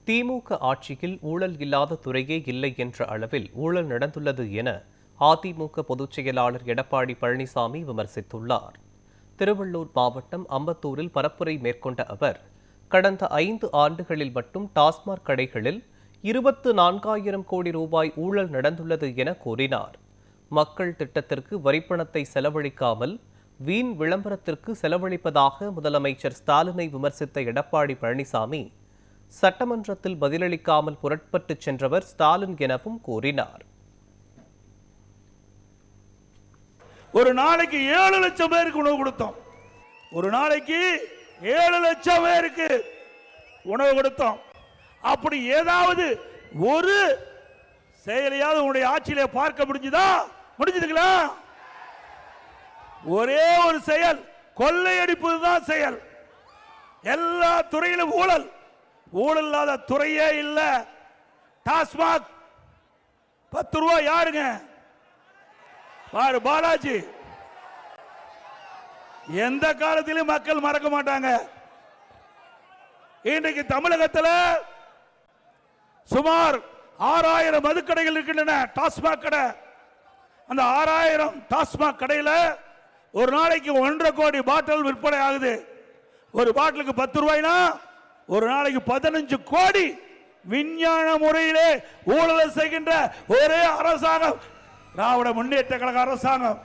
திமுக ஆட்சியில் ஊழல் இல்லாத துறையே இல்லை என்ற அளவில் ஊழல் நடந்துள்ளது என அதிமுக பொதுச் செயலாளர் எடப்பாடி பழனிசாமி விமர்சித்துள்ளார். திருவள்ளூர் மாவட்டம் அம்பத்தூரில் பரப்புரை மேற்கொண்ட அவர், கடந்த 5 ஆண்டுகளில் மட்டும் டாஸ்மாக் கடைகளில் 24,000 கோடி ரூபாய் ஊழல் நடந்துள்ளது என கூறினார். மக்கள் திட்டத்திற்கு வரிப்பணத்தை செலவழிக்காமல் வீண் விளம்பரத்திற்கு செலவழிப்பதாக முதலமைச்சர் ஸ்டாலினை விமர்சித்த எடப்பாடி பழனிசாமி, சட்டமன்றத்தில் பதிலளிக்காமல் புறப்பட்டு சென்றவர் ஸ்டாலின் எனவும் கூறினார். ஒரு நாளைக்கு 7 லட்சம் பேருக்கு உணவு கொடுத்தோம். ஒரு நாளைக்கு 7 லட்சம் பேருக்கு உணவு கொடுத்தோம். அப்படி ஏதாவது ஒரு செயலையாவது உங்களுடைய ஆட்சியிலே பார்க்க முடிஞ்சதுங்களா? ஒரே ஒரு செயல், கொள்ளையடிப்பதுதான் செயல். எல்லா துறையிலும் ஊழல். ஊழல் இல்லாத துறையே இல்ல. டாஸ்மாக் 10 ரூபாய் யாருங்க? பாரு பாலாஜி. எந்த காலத்திலும் மக்கள் மறக்க மாட்டாங்க. இன்றைக்கு தமிழகத்தில் சுமார் 6,000 மதுக்கடைகள் இருக்கின்றன, டாஸ்மாக் கடை. அந்த 6,000 டாஸ்மாக் கடையில் ஒரு நாளைக்கு 1.5 கோடி பாட்டில் விற்பனை ஆகுது. ஒரு பாட்டிலுக்கு 10 ரூபாய்னா ஒரு நாளைக்கு 15 கோடி விஞ்ஞான முறையிலே ஊழல் செய்கின்ற ஒரே அரசாங்கம் திராவிட முன்னேற்ற கழக அரசாங்கம்.